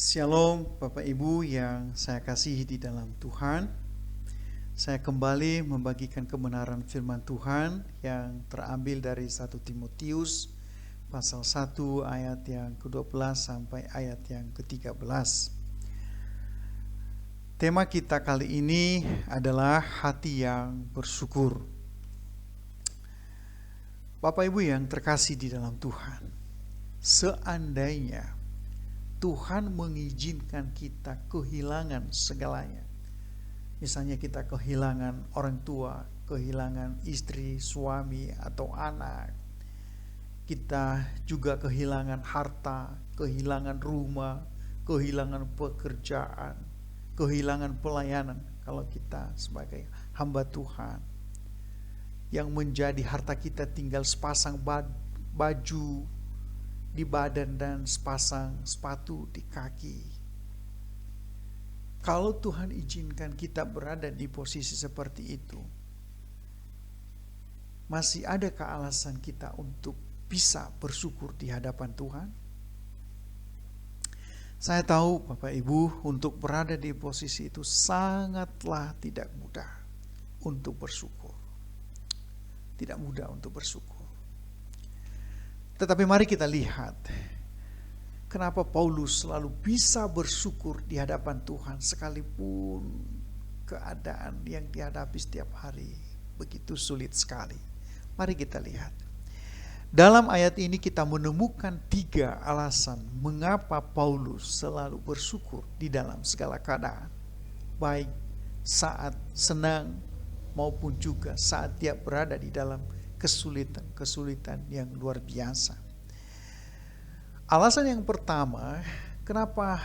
Shalom Bapak Ibu yang saya kasihi di dalam Tuhan. Saya kembali membagikan kebenaran firman Tuhan yang terambil dari 1 Timotius pasal 1 ayat yang ke-12 sampai ayat yang ke-13. Tema kita kali ini adalah hati yang bersyukur. Bapak Ibu yang terkasih di dalam Tuhan, seandainya Tuhan mengizinkan kita kehilangan segalanya. Misalnya kita kehilangan orang tua, kehilangan istri, suami, atau anak. Kita juga kehilangan harta, kehilangan rumah, kehilangan pekerjaan, kehilangan pelayanan. Kalau kita sebagai hamba Tuhan, yang menjadi harta kita tinggal sepasang baju di badan dan sepasang sepatu di kaki. Kalau Tuhan izinkan kita berada di posisi seperti itu, masih adakah alasan kita untuk bisa bersyukur di hadapan Tuhan? Saya tahu Bapak Ibu, untuk berada di posisi itu sangatlah tidak mudah untuk bersyukur. Tidak mudah untuk bersyukur. Tetapi mari kita lihat kenapa Paulus selalu bisa bersyukur di hadapan Tuhan sekalipun keadaan yang dihadapi setiap hari begitu sulit sekali. Mari kita lihat. Dalam ayat ini kita menemukan 3 alasan mengapa Paulus selalu bersyukur di dalam segala keadaan. Baik saat senang maupun juga saat dia berada di dalam kesulitan yang luar biasa. Alasan yang pertama, kenapa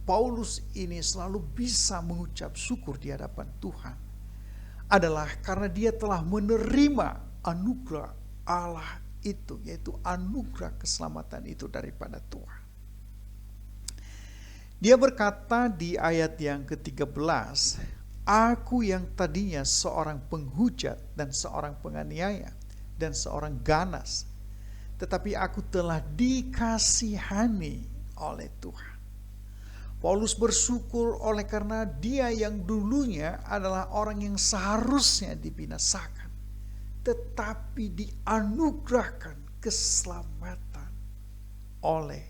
Paulus ini selalu bisa mengucap syukur di hadapan Tuhan, adalah karena dia telah menerima anugerah Allah itu, yaitu anugerah keselamatan itu daripada Tuhan. Dia berkata di ayat yang ke-13, "Aku yang tadinya seorang penghujat dan seorang penganiaya dan seorang ganas, tetapi aku telah dikasihani oleh Tuhan." Paulus bersyukur oleh karena dia yang dulunya adalah orang yang seharusnya dibinasakan, tetapi dianugerahkan keselamatan oleh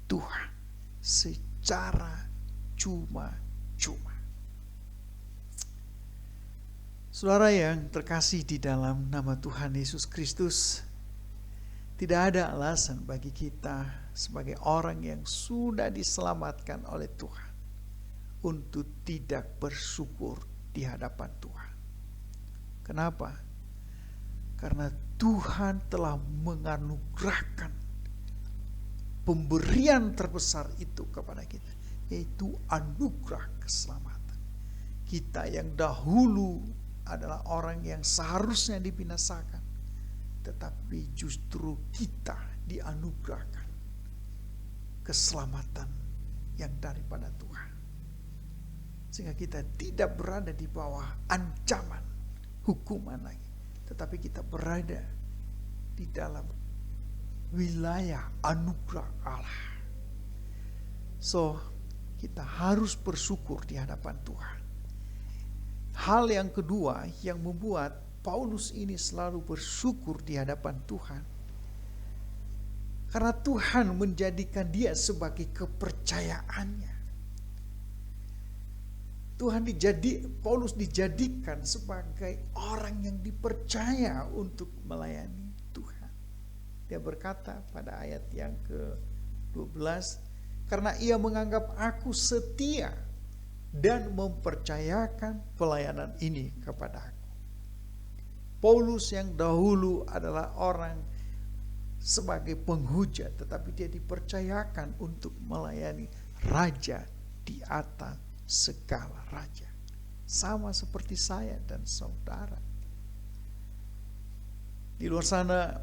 Tuhan secara cuma-cuma. Saudara yang terkasih di dalam nama Tuhan Yesus Kristus, tidak ada alasan bagi kita sebagai orang yang sudah diselamatkan oleh Tuhan untuk tidak bersyukur di hadapan Tuhan. Kenapa? Karena Tuhan telah menganugerahkan pemberian terbesar itu kepada kita, yaitu anugerah keselamatan. Kita yang dahulu adalah orang yang seharusnya dibinasakan, tetapi justru kita dianugerahkan keselamatan yang daripada Tuhan, sehingga kita tidak berada di bawah ancaman hukuman lagi, tetapi kita berada di dalam wilayah anugerah Allah. So, kita harus bersyukur di hadapan Tuhan. Hal yang kedua yang membuat Paulus ini selalu bersyukur di hadapan Tuhan, karena Tuhan menjadikan dia sebagai kepercayaannya. Paulus dijadikan sebagai orang yang dipercaya untuk melayani Tuhan. Dia berkata pada ayat yang ke-12, "Karena ia menganggap aku setia dan mempercayakan pelayanan ini kepada aku." Paulus yang dahulu adalah orang sebagai penghujat, tetapi dia dipercayakan untuk melayani raja di atas segala raja. Sama seperti saya dan saudara. Di luar sana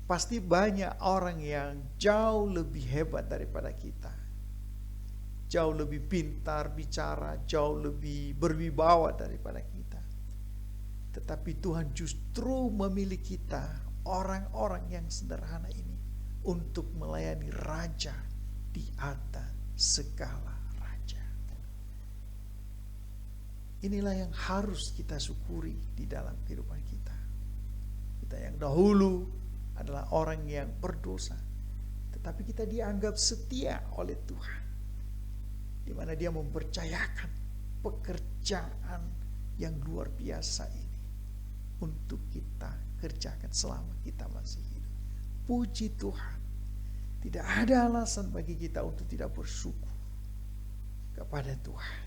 pasti banyak orang yang jauh lebih hebat daripada kita. Jauh lebih pintar bicara, jauh lebih berwibawa daripada kita. Tetapi Tuhan justru memilih kita, orang-orang yang sederhana ini, untuk melayani raja di atas segala raja. Inilah yang harus kita syukuri di dalam kehidupan kita. Kita yang dahulu adalah orang yang berdosa, tetapi kita dianggap setia oleh Tuhan, di mana Dia mempercayakan pekerjaan yang luar biasa ini untuk kita kerjakan selama kita masih hidup. Puji Tuhan, tidak ada alasan bagi kita untuk tidak bersyukur kepada Tuhan.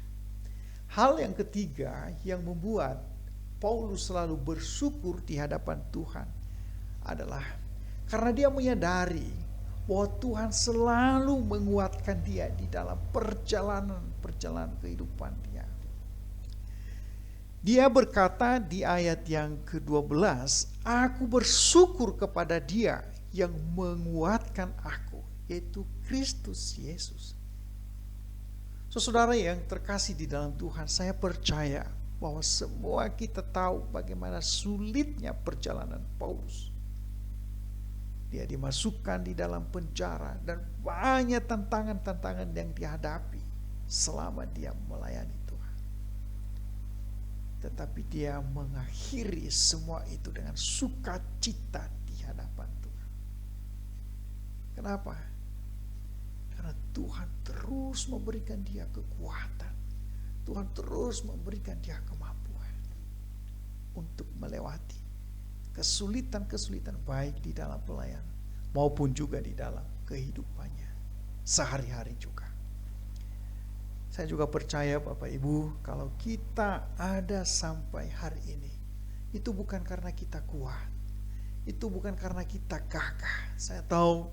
Hal yang ketiga yang membuat Paulus selalu bersyukur di hadapan Tuhan adalah karena dia menyadari bahwa Tuhan selalu menguatkan dia di dalam perjalanan kehidupan dia. Dia berkata di ayat yang ke-12, "Aku bersyukur kepada Dia yang menguatkan aku," yaitu Kristus Yesus. Saudara yang terkasih di dalam Tuhan, saya percaya bahwa semua kita tahu bagaimana sulitnya perjalanan Paulus. Dia dimasukkan di dalam penjara dan banyak tantangan-tantangan yang dihadapi selama dia melayani Tuhan. Tetapi dia mengakhiri semua itu dengan sukacita di hadapan Tuhan. Kenapa? Karena Tuhan terus memberikan dia kekuatan. Tuhan terus memberikan dia kemampuan untuk melewati kesulitan-kesulitan baik di dalam pelayanan maupun juga di dalam kehidupannya sehari-hari juga. Saya juga percaya Bapak Ibu, kalau kita ada sampai hari ini, itu bukan karena kita kuat, itu bukan karena kita gagah. Saya tahu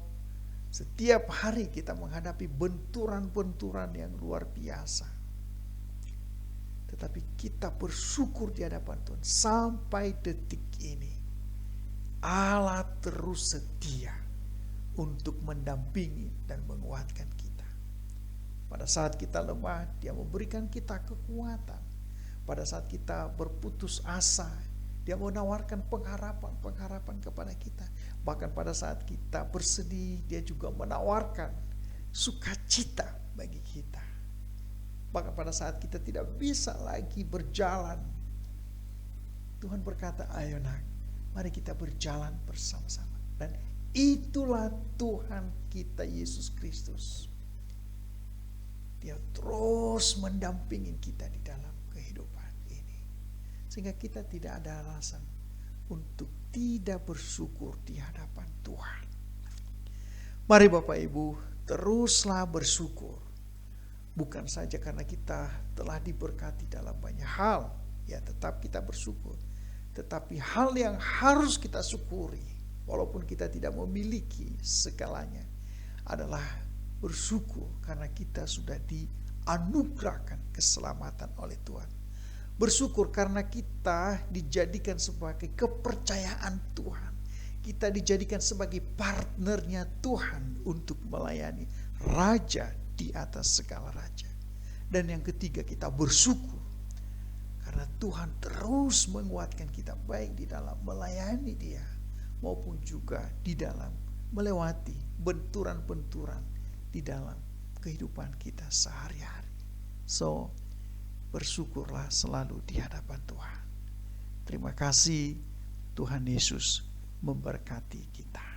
setiap hari kita menghadapi benturan-benturan yang luar biasa. Tetapi kita bersyukur di hadapan Tuhan sampai detik ini. Allah terus setia untuk mendampingi dan menguatkan kita. Pada saat kita lemah, Dia memberikan kita kekuatan. Pada saat kita berputus asa, Dia menawarkan pengharapan kepada kita. Bahkan pada saat kita bersedih, Dia juga menawarkan sukacita bagi kita. Bahkan pada saat kita tidak bisa lagi berjalan, Tuhan berkata, "Ayo nak, mari kita berjalan bersama-sama." Dan itulah Tuhan kita Yesus Kristus. Dia terus mendampingi kita di dalam kehidupan ini. Sehingga kita tidak ada alasan untuk tidak bersyukur di hadapan Tuhan. Mari Bapak Ibu, teruslah bersyukur. Bukan saja karena kita telah diberkati dalam banyak hal, ya tetap kita bersyukur. Tetapi hal yang harus kita syukuri, walaupun kita tidak memiliki segalanya, adalah bersyukur karena kita sudah dianugerahkan keselamatan oleh Tuhan. Bersyukur karena kita dijadikan sebagai kepercayaan Tuhan. Kita dijadikan sebagai partnernya Tuhan untuk melayani Raja di atas segala raja. Dan yang ketiga, kita bersyukur karena Tuhan terus menguatkan kita baik di dalam melayani Dia maupun juga di dalam melewati benturan-benturan di dalam kehidupan kita sehari-hari. So, bersyukurlah selalu di hadapan Tuhan. Terima kasih, Tuhan Yesus memberkati kita.